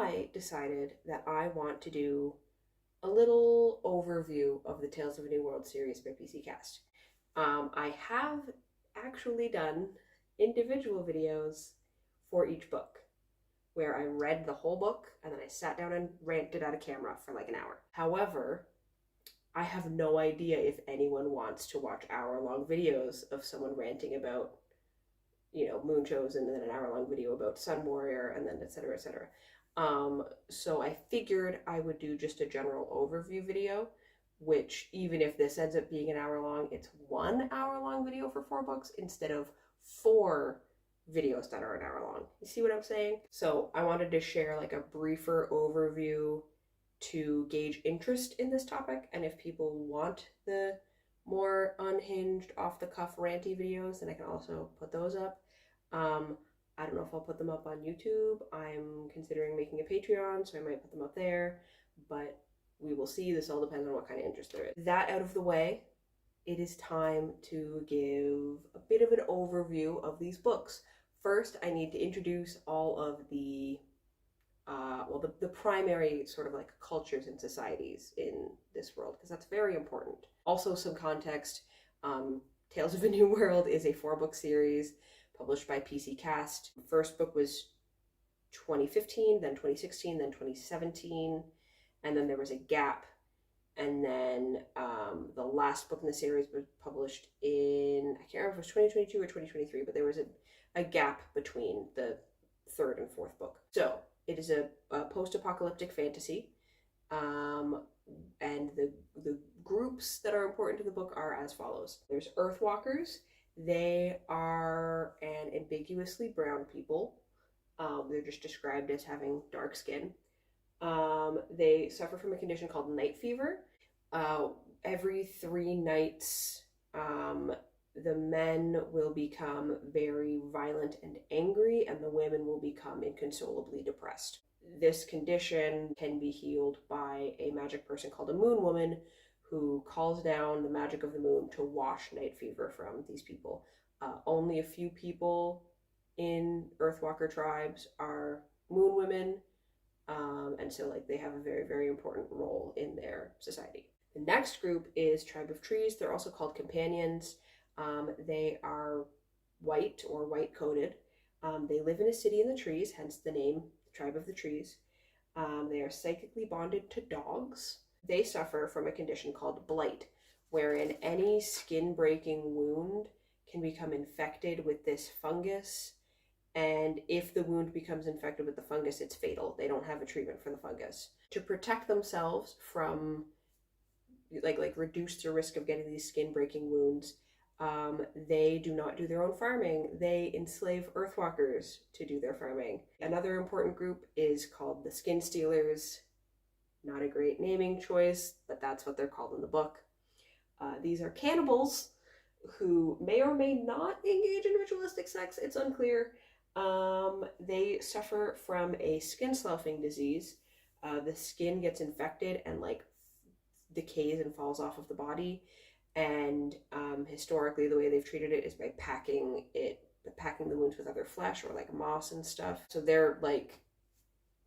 I decided that I want to do a little overview of the Tales of a New World series by PCcast. I have actually done individual videos for each book where I read the whole book and then I sat down and ranted at a camera for like an hour. However, I have no idea if anyone wants to watch hour-long videos of someone ranting about, Moon Chosen, and then an hour-long video about Sun Warrior, and then et cetera, et cetera. So I figured I would do just a general overview video, which even if this ends up being an hour long, it's 1 hour long video for 4 books instead of 4 videos that are an hour long. You see what I'm saying? So I wanted to share like a briefer overview to gauge interest in this topic, and if people want the more unhinged, off-the-cuff ranty videos, then I can also put those up. I don't know if I'll put them up on YouTube. I'm considering making a Patreon, so I might put them up there, but we will see. This all depends on what kind of interest there is. That out of the way, it is time to give a bit of an overview of these books. First, I need to introduce all of the primary sort of like cultures and societies in this world, because that's very important. Also, some context. Tales of a New World is a 4-book series published by PCcast. First book was 2015, then 2016, then 2017, and then there was a gap. And then the last book in the series was published in, I can't remember if it was 2022 or 2023, but there was a gap between the 3rd and 4th book. So it is a post-apocalyptic fantasy, and the groups that are important to the book are as follows. There's Earthwalkers. They are an ambiguously brown people. They're just described as having dark skin. They suffer from a condition called night fever. Every 3 nights, the men will become very violent and angry, and the women will become inconsolably depressed. This condition can be healed by a magic person called a moon woman, who calls down the magic of the moon to wash night fever from these people. Only a few people in Earthwalker tribes are moon women, and so like they have a very, very important role in their society. The next group is Tribe of Trees. They're also called companions. They are white or white-coated. They live in a city in the trees, hence the name Tribe of the Trees. They are psychically bonded to dogs. They suffer from a condition called blight, wherein any skin-breaking wound can become infected with this fungus, and if the wound becomes infected with the fungus, it's fatal. They don't have a treatment for the fungus. To protect themselves from, like reduce the risk of getting these skin-breaking wounds, they do not do their own farming. They enslave Earthwalkers to do their farming. Another important group is called the Skin Stealers. Not a great naming choice, but that's what they're called in the book. These are cannibals who may or may not engage in ritualistic sex. It's unclear. They suffer from a skin sloughing disease. The skin gets infected and like decays and falls off of the body. And historically, the way they've treated it is by packing the wounds with other flesh or like moss and stuff. So they're like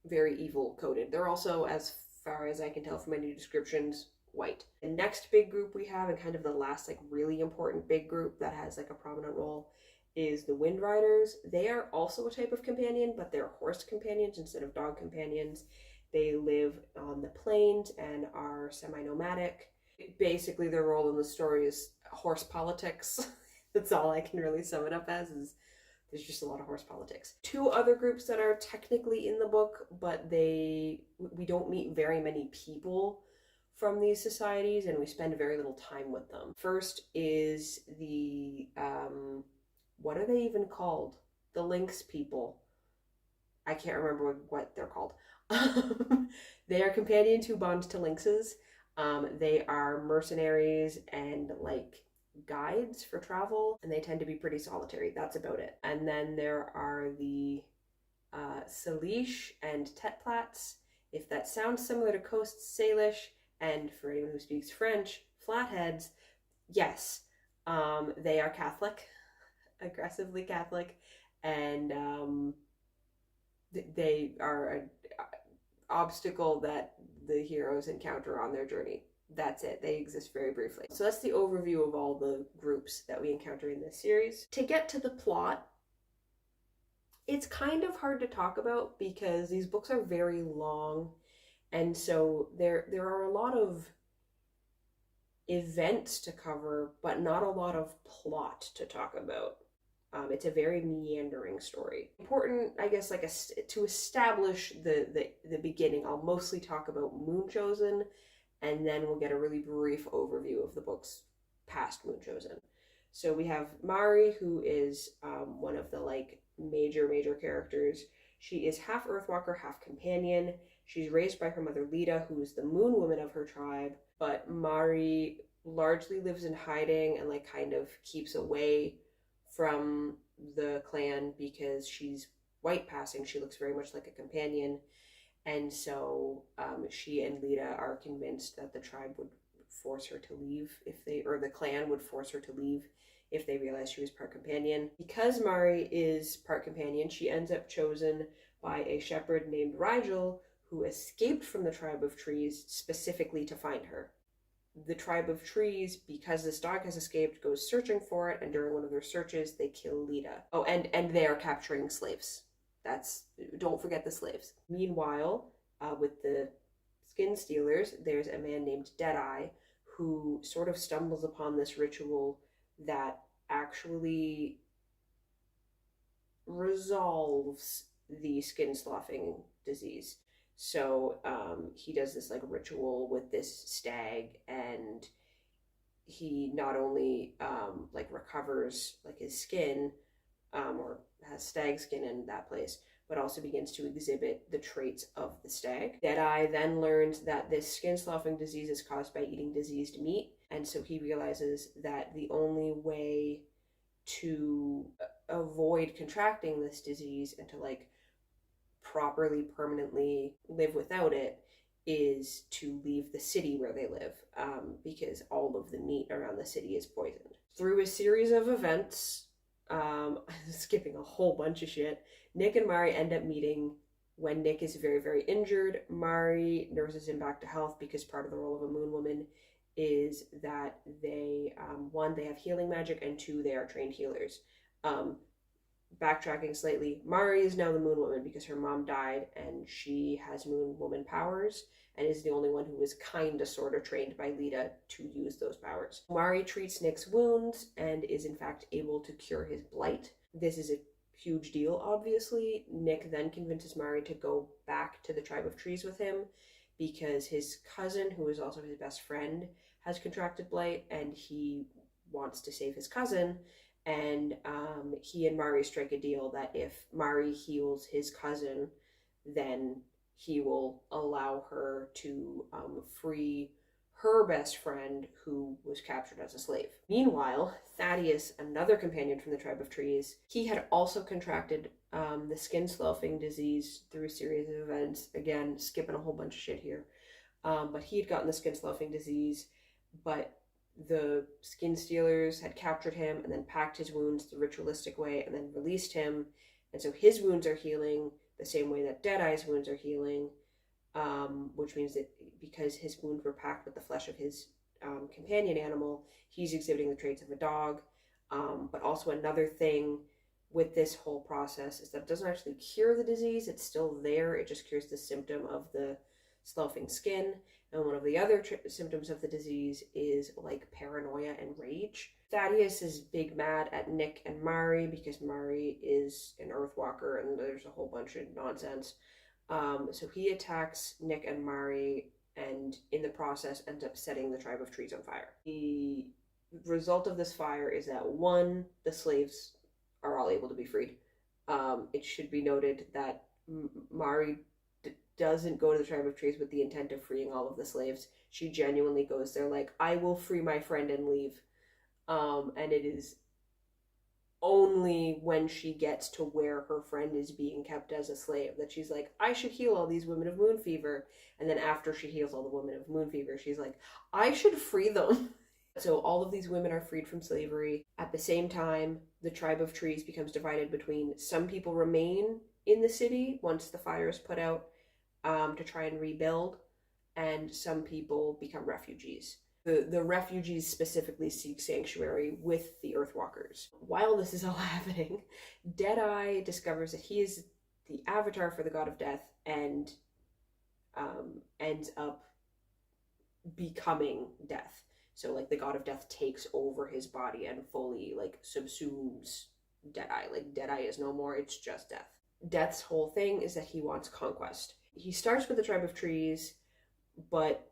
very evil coded. They're also, as far as I can tell from any descriptions, white. The next big group we have, and kind of the last like really important big group that has like a prominent role, is the Wind Riders. They are also a type of companion, but they're horse companions instead of dog companions. They live on the plains and are semi-nomadic. Basically, their role in the story is horse politics. That's all I can really sum it up as, is there's just a lot of horse politics. 2 other groups that are technically in the book, but we don't meet very many people from these societies, and we spend very little time with them. First is the, what are they even called? The Lynx people. I can't remember what they're called. They are companions who bond to lynxes. They are mercenaries and like guides for travel, and they tend to be pretty solitary. That's about it. And then there are the Salish and Tetplats. If that sounds similar to Coast Salish, and for anyone who speaks French, Flatheads, yes, they are Catholic, aggressively Catholic, and they are obstacle that the heroes encounter on their journey. That's it. They exist very briefly. So that's the overview of all the groups that we encounter in this series. To get to the plot, it's kind of hard to talk about because these books are very long, and so there are a lot of events to cover, but not a lot of plot to talk about. It's a very meandering story. Important, I guess, like to establish the beginning, I'll mostly talk about Moon Chosen, and then we'll get a really brief overview of the books past Moon Chosen. So we have Mari, who is one of the like major characters. She is half Earthwalker, half companion. She's raised by her mother Lita, who is the moon woman of her tribe, but Mari largely lives in hiding and like kind of keeps away from the clan because she's white passing. She looks very much like a companion, and so she and Lita are convinced that the tribe would force her to leave or the clan would force her to leave if they realized she was part companion. Because Mari is part companion, she ends up chosen by a shepherd named Rigel, who escaped from the tribe of trees specifically to find her. The tribe of trees, because this dog has escaped, goes searching for it, and during one of their searches, they kill Lita. Oh, and they are capturing slaves. Don't forget the slaves. Meanwhile, with the skin stealers, there's a man named Deadeye who sort of stumbles upon this ritual that actually resolves the skin sloughing disease. So he does this like ritual with this stag, and he not only like recovers like his skin or has stag skin in that place, but also begins to exhibit the traits of the stag. Deadeye then learns that this skin sloughing disease is caused by eating diseased meat, and so he realizes that the only way to avoid contracting this disease and to like properly permanently live without it is to leave the city where they live, because all of the meat around the city is poisoned. Through a series of events, skipping a whole bunch of shit, Nick and Mari end up meeting when Nick is very injured. Mari nurses him back to health because part of the role of a moon woman is that they, one, they have healing magic, and two, they are trained healers. Backtracking slightly, Mari is now the moon woman because her mom died and she has moon woman powers and is the only one who was kind of sort of trained by Lita to use those powers. Mari treats Nick's wounds and is in fact able to cure his blight. This is a huge deal, obviously. Nick then convinces Mari to go back to the tribe of trees with him because his cousin, who is also his best friend, has contracted blight and he wants to save his cousin. And he and Mari strike a deal that if Mari heals his cousin, then he will allow her to free her best friend who was captured as a slave. Meanwhile, Thaddeus, another companion from the tribe of trees, he had also contracted the skin sloughing disease through a series of events. Again, skipping a whole bunch of shit here. But he had gotten the skin sloughing disease, but the skin stealers had captured him and then packed his wounds the ritualistic way and then released him. And so his wounds are healing the same way that Deadeye's wounds are healing, which means that because his wounds were packed with the flesh of his companion animal, he's exhibiting the traits of a dog. But also another thing with this whole process is that it doesn't actually cure the disease. It's still there. It just cures the symptom of the sloughing skin. And one of the other symptoms of the disease is like paranoia and rage. Thaddeus is big mad at Nick and Mari because Mari is an Earthwalker and there's a whole bunch of nonsense. So he attacks Nick and Mari and in the process ends up setting the tribe of trees on fire. The result of this fire is that one, the slaves are all able to be freed. It should be noted that Mari doesn't go to the tribe of trees with the intent of freeing all of the slaves. She genuinely goes there like, I will free my friend and leave. And it is only when she gets to where her friend is being kept as a slave that she's like, I should heal all these women of moon fever. And then after she heals all the women of moon fever, she's like, I should free them. So all of these women are freed from slavery. At the same time, the tribe of trees becomes divided between some people remain in the city once the fire is put out, to try and rebuild, and some people become refugees. The refugees specifically seek sanctuary with the Earthwalkers. While this is all happening, Deadeye discovers that he is the avatar for the god of death and ends up becoming death. So like the god of death takes over his body and fully like subsumes Deadeye. Like Deadeye is no more, it's just death. Death's whole thing is that he wants conquest. He starts with the tribe of trees, but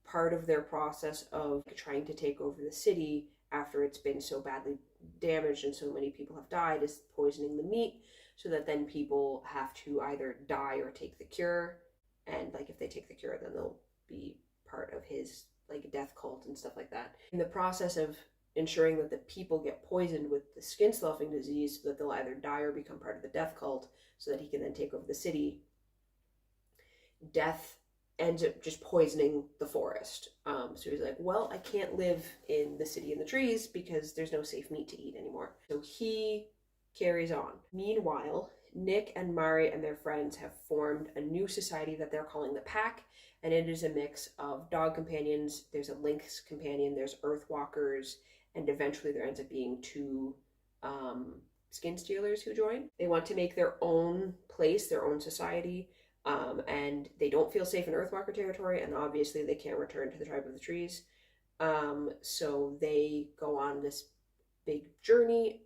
part of their process of trying to take over the city after it's been so badly damaged and so many people have died is poisoning the meat, so that then people have to either die or take the cure. And like if they take the cure, then they'll be part of his like death cult and stuff like that. In the process of ensuring that the people get poisoned with the skin sloughing disease so that they'll either die or become part of the death cult so that he can then take over the city, Death ends up just poisoning the forest. So he's like, well, I can't live in the city in the trees because there's no safe meat to eat anymore. So he carries on. Meanwhile, Nick and Mari and their friends have formed a new society that they're calling the Pack, and it is a mix of dog companions, there's a lynx companion, there's earthwalkers, and eventually there ends up being two skin stealers who join. They want to make their own place, their own society, and they don't feel safe in Earthwalker territory, and obviously they can't return to the Tribe of the Trees. So they go on this big journey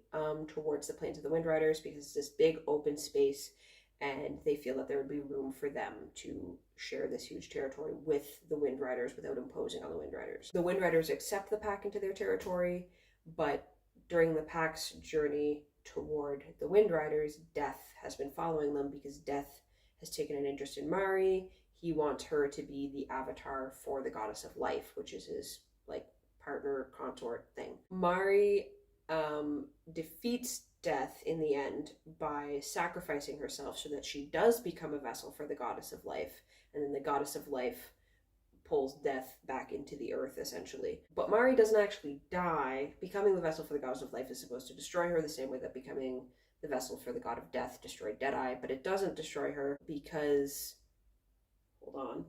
towards the Plains of the Windriders because it's this big open space, and they feel that there would be room for them to share this huge territory with the Windriders without imposing on the Windriders. The Windriders accept the Pack into their territory, but during the Pack's journey toward the Windriders, Death has been following them because Death has taken an interest in Mari. He wants her to be the avatar for the goddess of life, which is his like partner consort thing. Mari defeats Death in the end by sacrificing herself so that she does become a vessel for the goddess of life, and then the goddess of life pulls Death back into the earth essentially. But Mari doesn't actually die. Becoming the vessel for the goddess of life is supposed to destroy her the same way that becoming the vessel for the god of death destroyed Deadeye, but it doesn't destroy her because, hold on,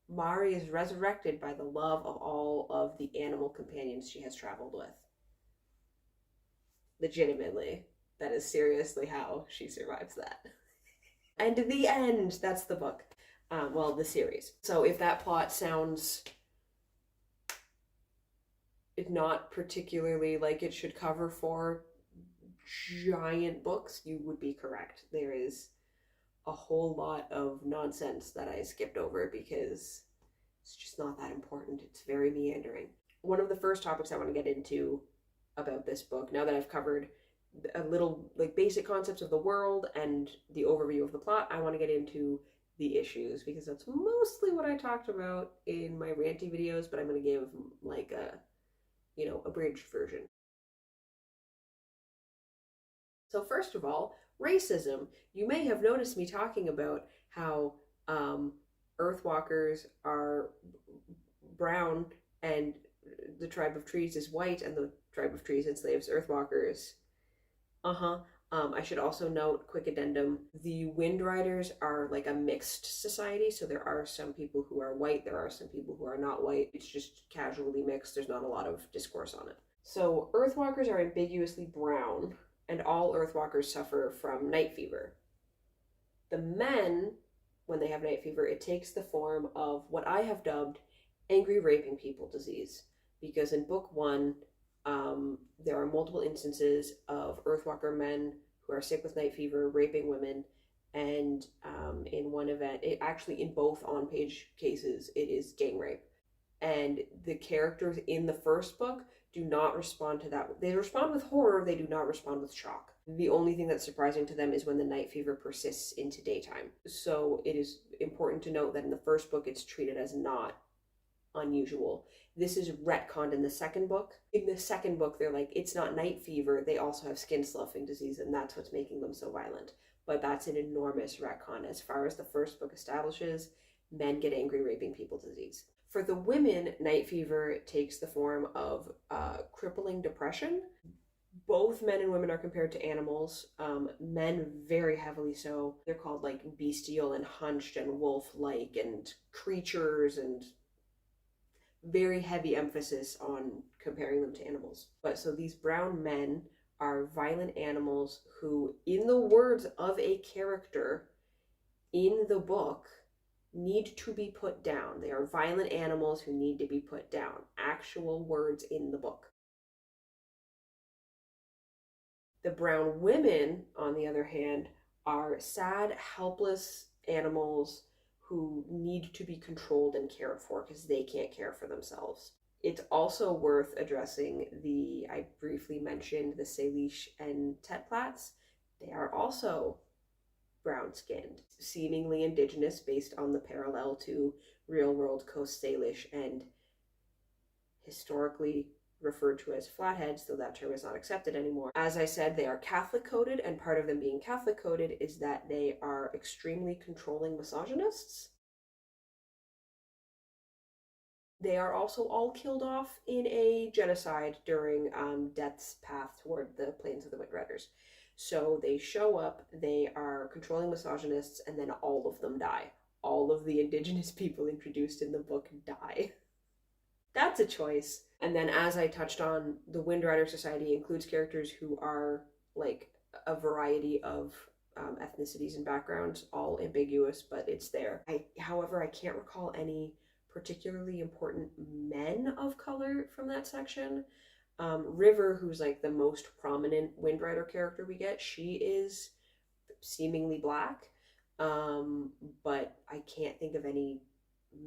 Mari is resurrected by the love of all of the animal companions she has traveled with. Legitimately, that is seriously how she survives that. And the end, that's the book. Well, the series. So if that plot sounds not particularly like it should cover 4 giant books, you would be correct. There is a whole lot of nonsense that I skipped over because it's just not that important. It's very meandering. One of the first topics I want to get into about this book, now that I've covered a little like basic concepts of the world and the overview of the plot, I want to get into the issues because that's mostly what I talked about in my ranty videos, but I'm going to give like a, abridged version. So first of all, racism. You may have noticed me talking about how Earthwalkers are brown and the Tribe of Trees is white and the Tribe of Trees enslaves Earthwalkers. I should also note, quick addendum, the Windriders are like a mixed society, so there are some people who are white, there are some people who are not white. It's just casually mixed, there's not a lot of discourse on it. So Earthwalkers are ambiguously brown, and all Earthwalkers suffer from night fever. The men, when they have night fever, it takes the form of what I have dubbed angry raping people disease, because in book 1, there are multiple instances of Earthwalker men who are sick with night fever, raping women, and in one event, in both on-page cases, it is gang rape. And the characters in the first book do not respond to that. They respond with horror, they do not respond with shock. The only thing that's surprising to them is when the night fever persists into daytime. So it is important to note that in the first book, it's treated as not unusual. This is retconned in the second book. In the second book, they're like, it's not night fever, they also have skin sloughing disease, and that's what's making them so violent. But that's an enormous retcon. As far as the first book establishes, men get angry raping people disease. For the women, night fever takes the form of crippling depression. Both men and women are compared to animals. Men very heavily so. They're called like bestial and hunched and wolf-like and creatures, and very heavy emphasis on comparing them to animals. But so these brown men are violent animals who, in the words of a character in the book, need to be put down. They are violent animals who need to be put down. Actual words in the book. The brown women, on the other hand, are sad, helpless animals who need to be controlled and cared for because they can't care for themselves. It's also worth addressing I briefly mentioned the Salish and Tetplats. They are also brown-skinned, seemingly indigenous based on the parallel to real-world Coast Salish and historically referred to as flatheads, though that term is not accepted anymore. As I said, they are Catholic coded, and part of them being Catholic coded is that they are extremely controlling misogynists. They are also all killed off in a genocide during Death's path toward the Plains of the Wind Riders. So they show up, they are controlling misogynists, and then all of them die. All of the indigenous people introduced in the book die. That's a choice. And then, as I touched on, the Wind Rider Society includes characters who are like a variety of ethnicities and backgrounds, all ambiguous, but it's there. However, I can't recall any particularly important men of color from that section. River, who's like the most prominent Wind Rider character we get, she is seemingly black, but I can't think of any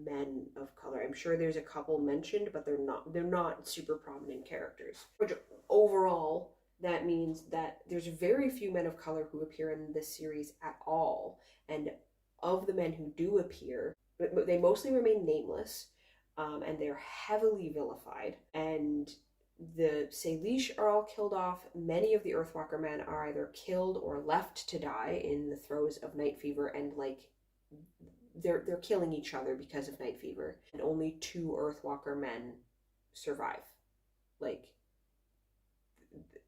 men of color. I'm sure there's a couple mentioned, but they're not super prominent characters. Which overall, that means that there's very few men of color who appear in this series at all, and of the men who do appear, they mostly remain nameless, and they're heavily vilified, and the Salish are all killed off. Many of the Earthwalker men are either killed or left to die in the throes of night fever, and like they're killing each other because of night fever. And only 2 Earthwalker men survive. Like,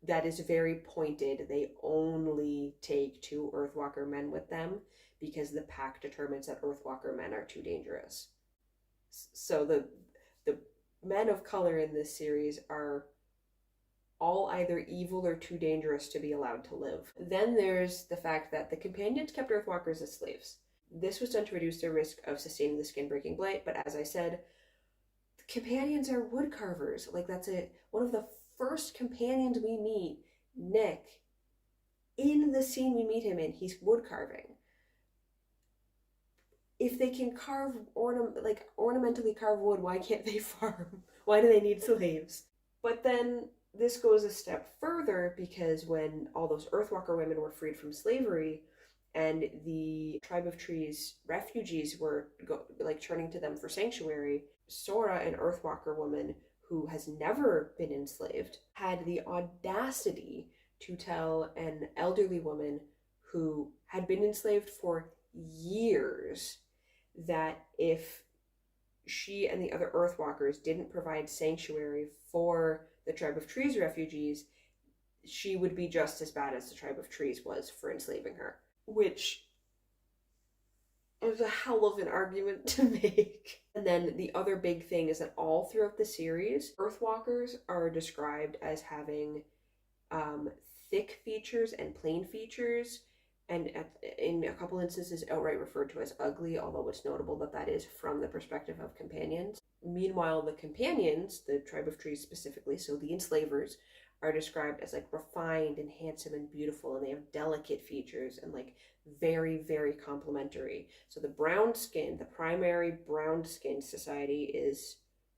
that is very pointed. They only take 2 Earthwalker men with them because the pack determines that Earthwalker men are too dangerous. So the men of color in this series are all either evil or too dangerous to be allowed to live. Then there's the fact that the companions kept Earthwalkers as slaves. This was done to reduce their risk of sustaining the skin-breaking blight, but as I said, the companions are wood carvers. Like, that's one of the first companions we meet, Nick. In the scene we meet him in, he's wood carving. If they can ornamentally carve wood, why can't they farm? Why do they need slaves? But then this goes a step further, because when all those Earthwalker women were freed from slavery and the Tribe of Trees refugees were turning to them for sanctuary, Sora, an Earthwalker woman who has never been enslaved, had the audacity to tell an elderly woman who had been enslaved for years that if she and the other Earthwalkers didn't provide sanctuary for the Tribe of Trees refugees, she would be just as bad as the Tribe of Trees was for enslaving her. Which is a hell of an argument to make. And then the other big thing is that all throughout the series, Earthwalkers are described as having thick features and plain features, and in a couple instances outright referred to as ugly, although it's notable that that is from the perspective of companions. Meanwhile, the companions, the Tribe of Trees specifically, so the enslavers, are described as like refined and handsome and beautiful, and they have delicate features and like very, very complimentary. So the primary brown-skinned society is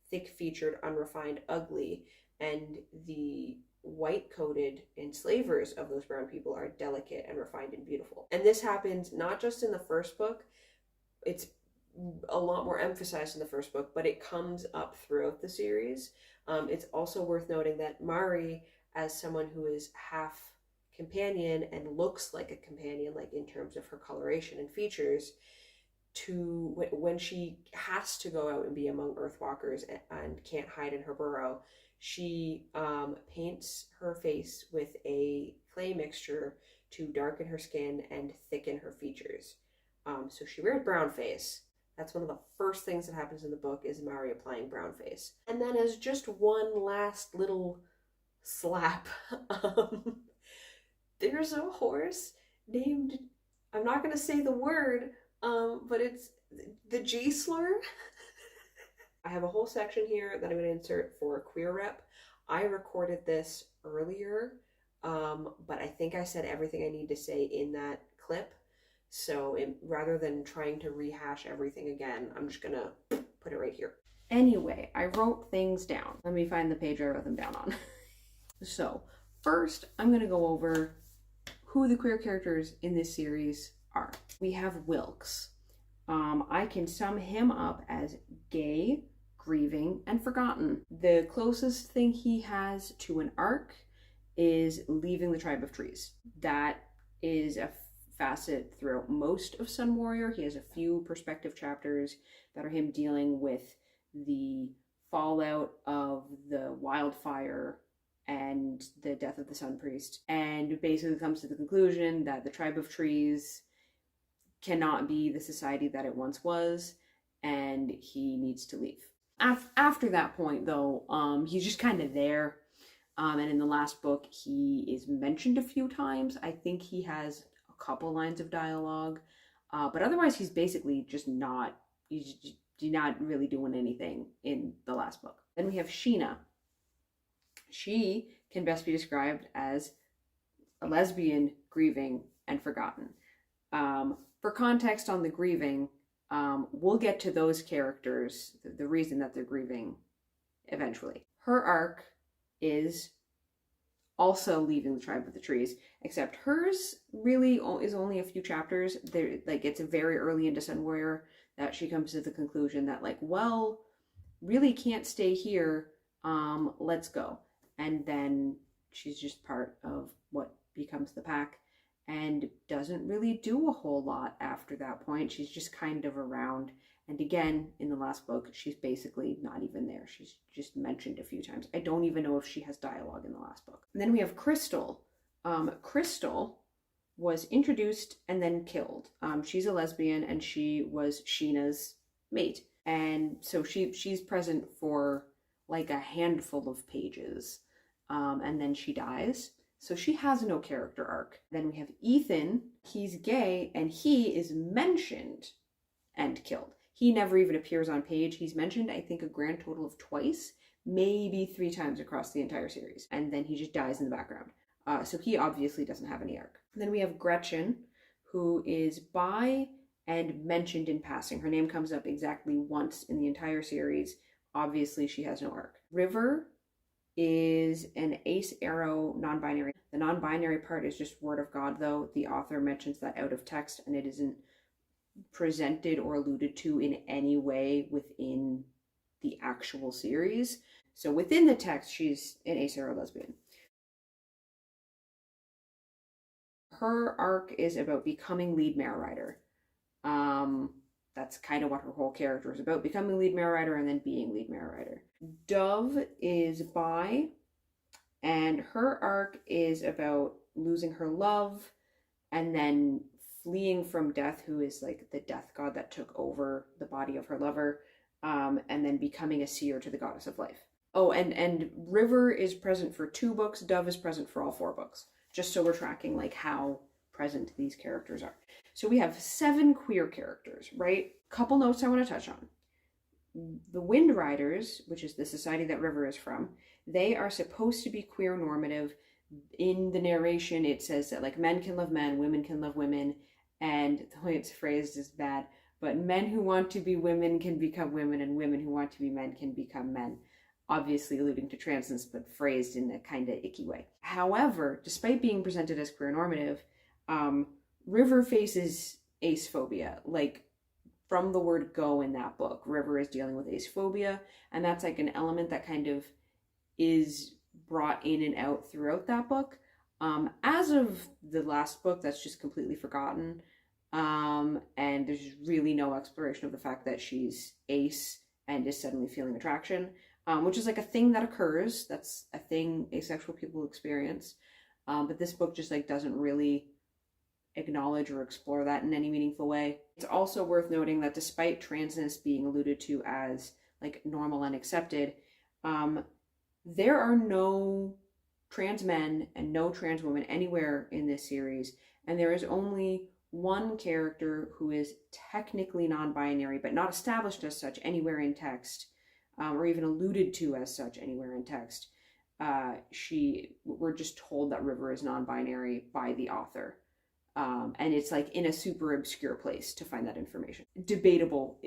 thick-featured, unrefined, ugly, and the white-coated enslavers of those brown people are delicate and refined and beautiful. And this happens not just in the first book, it's a lot more emphasized in the first book, but it comes up throughout the series. It's also worth noting that Mari, as someone who is half companion and looks like a companion, like in terms of her coloration and features, when she has to go out and be among Earthwalkers and can't hide in her burrow, She paints her face with a clay mixture to darken her skin and thicken her features. So she wears brown face. That's one of the first things that happens in the book, is Mari applying brown face. And then as just one last little slap, there's a horse named, I'm not going to say the word, but it's the G slur. I have a whole section here that I'm going to insert for queer rep. I recorded this earlier, but I think I said everything I need to say in that clip. So rather than trying to rehash everything again, I'm just gonna put it right here. Anyway, I wrote things down. Let me find the page I wrote them down on. So first, I'm gonna go over who the queer characters in this series are. We have Wilkes. I can sum him up as gay, grieving, and forgotten. The closest thing he has to an arc is leaving the tribe of trees. That is a facet throughout most of Sun Warrior. He has a few perspective chapters that are him dealing with the fallout of the wildfire and the death of the Sun Priest, and basically comes to the conclusion that the tribe of trees cannot be the society that it once was, and he needs to leave. After that point, though, he's just kind of there, and in the last book he is mentioned a few times. I think he has couple lines of dialogue, but otherwise he's basically just not, he's not really doing anything in the last book. Then we have Sheena. She can best be described as a lesbian, grieving, and forgotten. For context on the grieving, we'll get to those characters, the reason that they're grieving eventually. Her arc is also leaving the tribe of the trees, except hers really is only a few chapters. There, like, it's very early into Sun Warrior that she comes to the conclusion that, like, well, really can't stay here, let's go. And then she's just part of what becomes the pack and doesn't really do a whole lot after that point. She's just kind of around. And again, in the last book, she's basically not even there. She's just mentioned a few times. I don't even know if she has dialogue in the last book. And then we have Crystal. Crystal was introduced and then killed. She's a lesbian, and she was Sheena's mate. And so she's present for like a handful of pages. And then she dies. So she has no character arc. Then we have Ethan. He's gay, and he is mentioned and killed. He never even appears on page. He's mentioned, I think, a grand total of twice, maybe 3 times across the entire series. And then he just dies in the background. So he obviously doesn't have any arc. And then we have Gretchen, who is bi and mentioned in passing. Her name comes up exactly once in the entire series. Obviously, she has no arc. River is an ace arrow non-binary. The non-binary part is just word of God, though. The author mentions that out of text, and it isn't presented or alluded to in any way within the actual series. So within the text, she's an ace arrow lesbian. Her arc is about becoming lead mare rider. That's kind of what her whole character is about, becoming lead mare rider and then being lead mare rider. Dove is bi, and her arc is about losing her love and then fleeing from Death, who is like the death god that took over the body of her lover, and then becoming a seer to the goddess of life. Oh, and River is present for 2 books, Dove is present for all 4 books, just so we're tracking like how present these characters are. So we have 7 queer characters, right? Couple notes I want to touch on. The Wind Riders, which is the society that River is from, they are supposed to be queer normative. In the narration, it says that like men can love men, women can love women, and the way it's phrased is bad, but men who want to be women can become women, and women who want to be men can become men. Obviously alluding to transness, but phrased in a kind of icky way. However, despite being presented as queer normative, River faces ace phobia. Like, from the word go in that book, River is dealing with ace phobia, and that's like an element that kind of is brought in and out throughout that book. As of the last book, that's just completely forgotten, and there's really no exploration of the fact that she's ace and is suddenly feeling attraction. which is like a thing that occurs. That's a thing asexual people experience. But this book just like doesn't really acknowledge or explore that in any meaningful way. It's also worth noting that despite transness being alluded to as like normal and accepted, there are no trans men and no trans women anywhere in this series, and there is only one character who is technically non-binary but not established as such anywhere in text, or even alluded to as such anywhere in text. We're just told that River is non-binary by the author, and it's like in a super obscure place to find that information. Debatable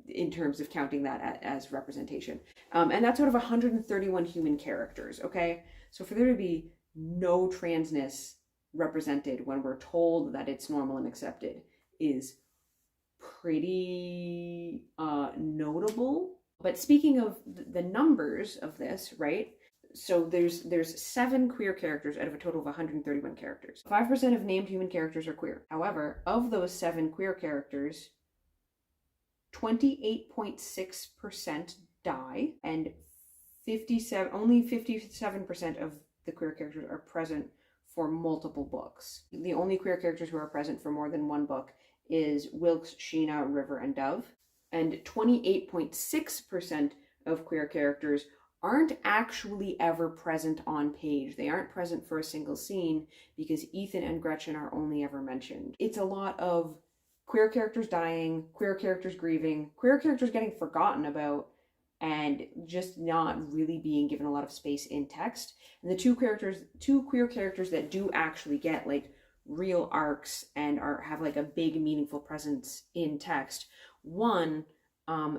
in terms of counting that as representation. And that's out of 131 human characters, okay? So for there to be no transness represented when we're told that it's normal and accepted is pretty notable. But speaking of the numbers of this, right? So there's 7 queer characters out of a total of 131 characters. 5% of named human characters are queer. However, of those 7 queer characters, 28.6% die, and only 57% of the queer characters are present for multiple books. The only queer characters who are present for more than one book is Wilkes, Sheena, River, and Dove. And 28.6% of queer characters aren't actually ever present on page. They aren't present for a single scene because Ethan and Gretchen are only ever mentioned. It's a lot of queer characters dying, queer characters grieving, queer characters getting forgotten about, and just not really being given a lot of space in text. And the two queer characters that do actually get like real arcs and have like a big meaningful presence in text. One,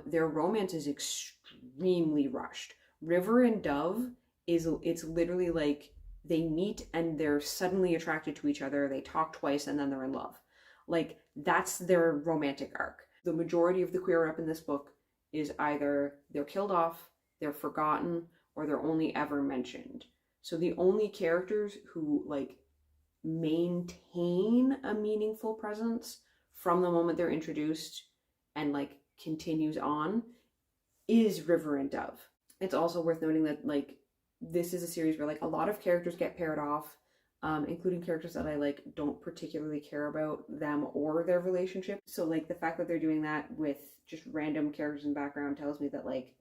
their romance is extremely rushed. River and Dove it's literally like they meet and they're suddenly attracted to each other. They talk twice and then they're in love. Like that's their romantic arc. The majority of the queer rep in this book is either they're killed off, they're forgotten, or they're only ever mentioned. So the only characters who like maintain a meaningful presence from the moment they're introduced and like continues on is River and Dove. It's also worth noting that like this is a series where like a lot of characters get paired off, including characters that I like don't particularly care about them or their relationship. So like the fact that they're doing that with just random characters in the background tells me that like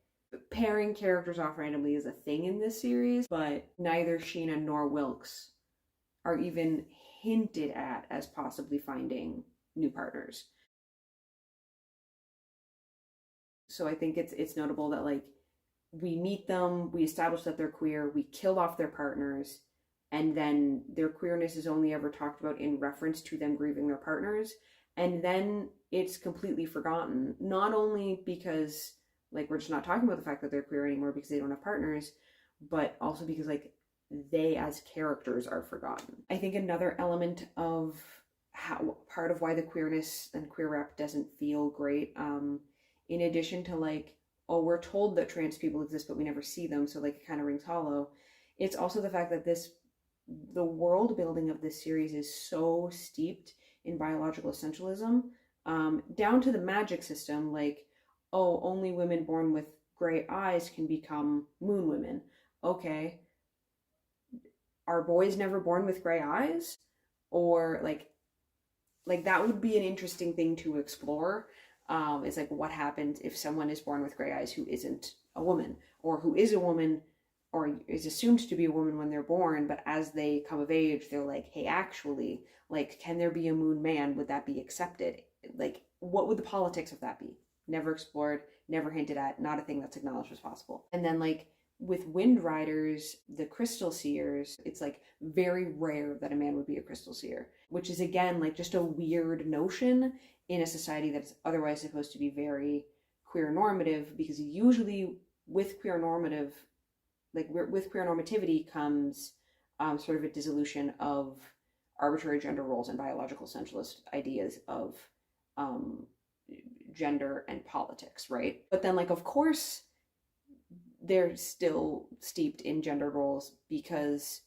pairing characters off randomly is a thing in this series, but neither Sheena nor Wilkes are even hinted at as possibly finding new partners. So I think it's notable that like we meet them, we establish that they're queer, we kill off their partners, and then their queerness is only ever talked about in reference to them grieving their partners, and then it's completely forgotten. Not only because like we're just not talking about the fact that they're queer anymore because they don't have partners, but also because like they as characters are forgotten. I think another element of how part of why the queerness and queer rep doesn't feel great, in addition to like, oh, we're told that trans people exist but we never see them, so like it kind of rings hollow. It's also the fact that the world building of this series is so steeped in biological essentialism, down to the magic system, like, oh, only women born with gray eyes can become moon women. Okay, are boys never born with gray eyes? Or like that would be an interesting thing to explore. It's like what happens if someone is born with gray eyes who isn't a woman, or who is a woman or is assumed to be a woman when they're born, but as they come of age they're like, hey, actually, like, can there be a moon man? Would that be accepted? Like, what would the politics of that be? Never explored, never hinted at, not a thing that's acknowledged as possible. And then like with Wind Riders, the Crystal Seers, it's like very rare that a man would be a Crystal Seer, which is again like just a weird notion in a society that's otherwise supposed to be very queer normative, because usually with queer normativity comes sort of a dissolution of arbitrary gender roles and biological essentialist ideas of gender and politics, right? But then like of course they're still steeped in gender roles because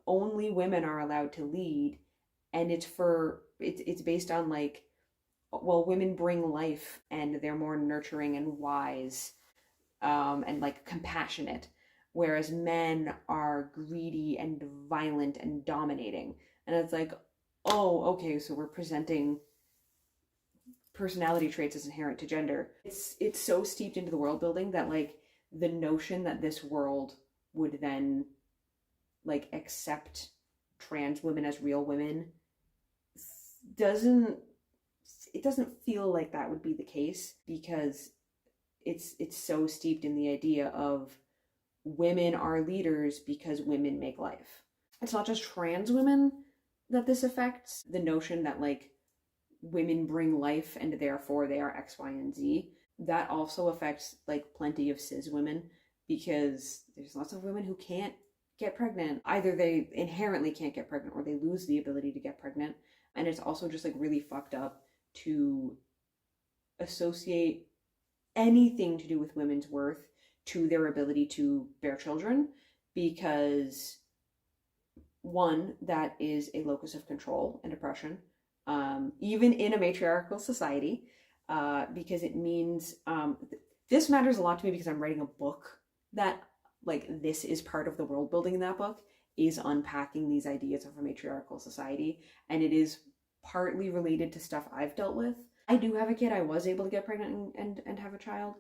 only women are allowed to lead, and it's based on like, well, women bring life and they're more nurturing and wise and like compassionate, whereas men are greedy and violent and dominating. And it's like, oh, okay, so we're presenting personality traits as inherent to gender. It's so steeped into the world building that like the notion that this world would then like accept trans women as real women doesn't feel like that would be the case, because it's so steeped in the idea of women are leaders because women make life. It's not just trans women that this affects, the notion that like women bring life and therefore they are X, Y, and Z. That also affects like plenty of cis women, because there's lots of women who can't get pregnant. Either they inherently can't get pregnant or they lose the ability to get pregnant. And it's also just like really fucked up to associate anything to do with women's worth to their ability to bear children, because one, that is a locus of control and oppression, even in a matriarchal society, because it means this matters a lot to me because I'm writing a book that like this is part of the world building in that book, is unpacking these ideas of a matriarchal society, and it is partly related to stuff I've dealt with. I do have a kid. I was able to get pregnant and have a child,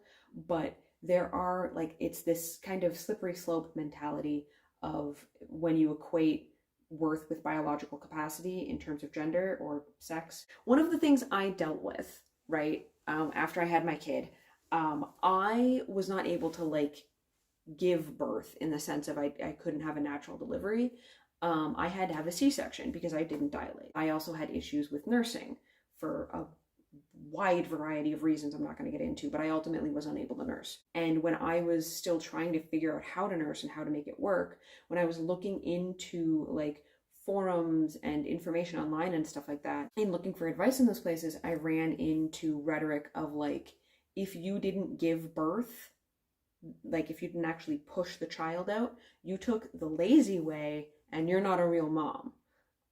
but there are like, it's this kind of slippery slope mentality of when you equate worth with biological capacity in terms of gender or sex. One of the things I dealt with, right, after I had my kid, I was not able to like give birth in the sense of I couldn't have a natural delivery. I had to have a C-section because I didn't dilate. I also had issues with nursing for a wide variety of reasons I'm not going to get into, but I ultimately was unable to nurse. And when I was still trying to figure out how to nurse and how to make it work, when I was looking into like forums and information online and stuff like that, and looking for advice in those places, I ran into rhetoric of like, if you didn't give birth, like if you didn't actually push the child out, you took the lazy way and you're not a real mom.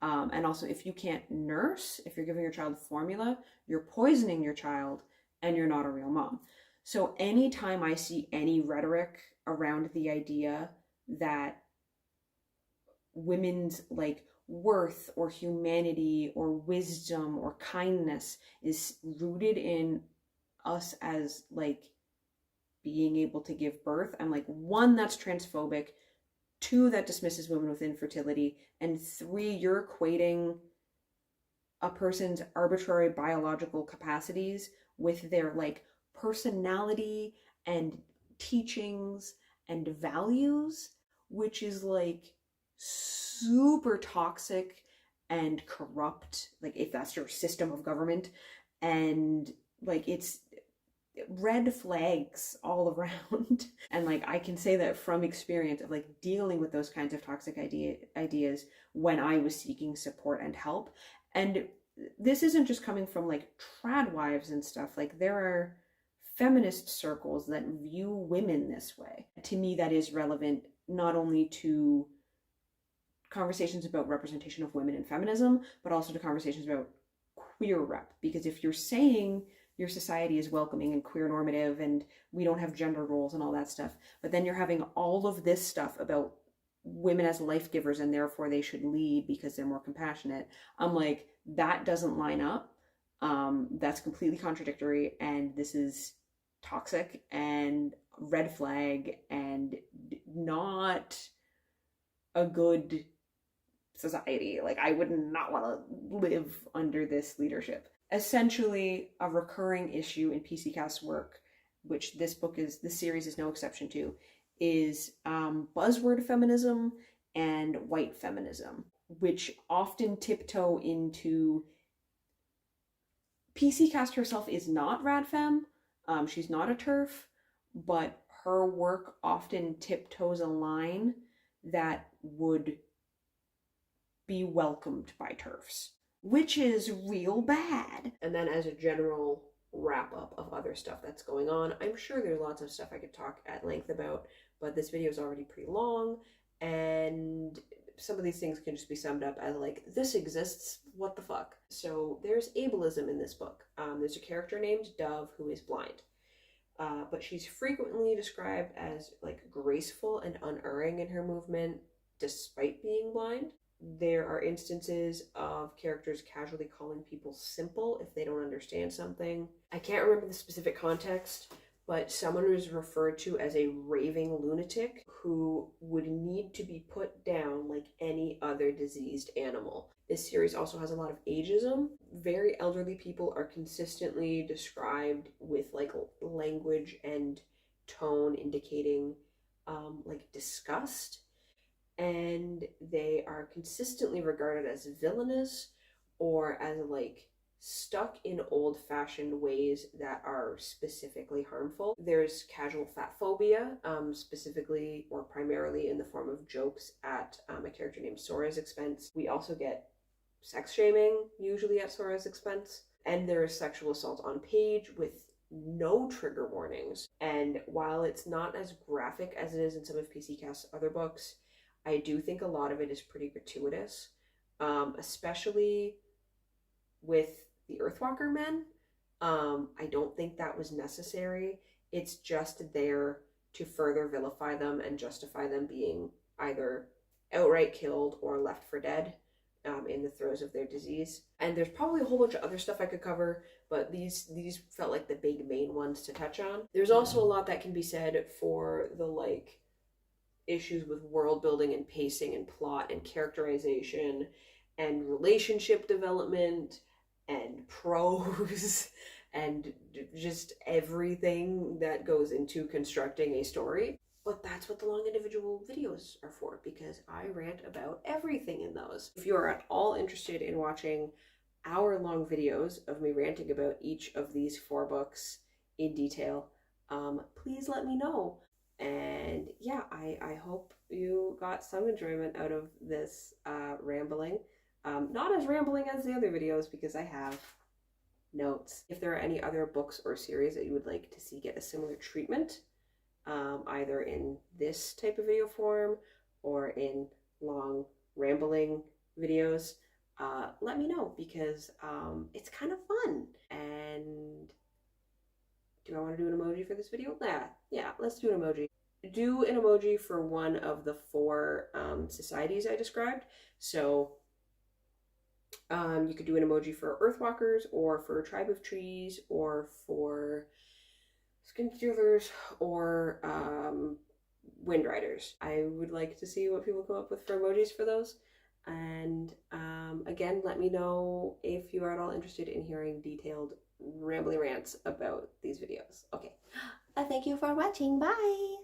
And also, if you can't nurse, if you're giving your child formula, you're poisoning your child and you're not a real mom. So anytime I see any rhetoric around the idea that women's like worth or humanity or wisdom or kindness is rooted in us as like being able to give birth, I'm like, one, that's transphobic. Two, that dismisses women with infertility. And three, you're equating a person's arbitrary biological capacities with their like personality and teachings and values, which is like super toxic and corrupt, like if that's your system of government. And like it's red flags all around. And like I can say that from experience of like dealing with those kinds of toxic ideas when I was seeking support and help. And this isn't just coming from like trad wives and stuff. Like there are feminist circles that view women this way. To me, that is relevant not only to conversations about representation of women in feminism, but also to conversations about queer rep. Because if you're saying your society is welcoming and queer normative and we don't have gender roles and all that stuff, but then you're having all of this stuff about women as life givers and therefore they should lead because they're more compassionate, I'm like, that doesn't line up. That's completely contradictory, and this is toxic and red flag and not a good society. Like I would not want to live under this leadership. Essentially, a recurring issue in PCCast's work, which this series is no exception to, is buzzword feminism and white feminism, which often tiptoe into. PCCast herself is not radfem, she's not a TERF, but her work often tiptoes a line that would be welcomed by TERFs, which is real bad. And then as a general wrap up of other stuff that's going on, I'm sure there's lots of stuff I could talk at length about, but this video is already pretty long, and some of these things can just be summed up as like, this exists, what the fuck. So there's ableism in this book. There's a character named Dove who is blind. but she's frequently described as like graceful and unerring in her movement despite being blind. There are instances of characters casually calling people simple if they don't understand something. I can't remember the specific context, but someone was referred to as a raving lunatic who would need to be put down like any other diseased animal. This series also has a lot of ageism. Very elderly people are consistently described with like language and tone indicating like disgust, and they are consistently regarded as villainous or as like stuck in old-fashioned ways that are specifically harmful. There's casual fat phobia, specifically or primarily in the form of jokes at a character named Sora's expense. We also get sex shaming, usually at Sora's expense, and there is sexual assault on page with no trigger warnings. And while it's not as graphic as it is in some of PC Cast's other books, I do think a lot of it is pretty gratuitous, especially with the Earthwalker men. I don't think that was necessary. It's just there to further vilify them and justify them being either outright killed or left for dead in the throes of their disease. And there's probably a whole bunch of other stuff I could cover, but these felt like the big main ones to touch on. There's also a lot that can be said for the like issues with world building and pacing and plot and characterization and relationship development and prose and just everything that goes into constructing a story. But that's what the long individual videos are for, because I rant about everything in those. If you are at all interested in watching hour-long videos of me ranting about each of these 4 books in detail, please let me know. And yeah, I hope you got some enjoyment out of this rambling. Not as rambling as the other videos because I have notes. If there are any other books or series that you would like to see get a similar treatment, either in this type of video form or in long rambling videos, let me know, because it's kind of fun. And do I want to do an emoji for this video? Yeah, let's do an emoji. Do an emoji for one of the 4 societies I described. So you could do an emoji for Earthwalkers, or for Tribe of Trees, or for Skin Stealers, or Wind Riders. I would like to see what people come up with for emojis for those. And again, let me know if you are at all interested in hearing detailed rambly rants about these videos. Okay, thank you for watching. Bye!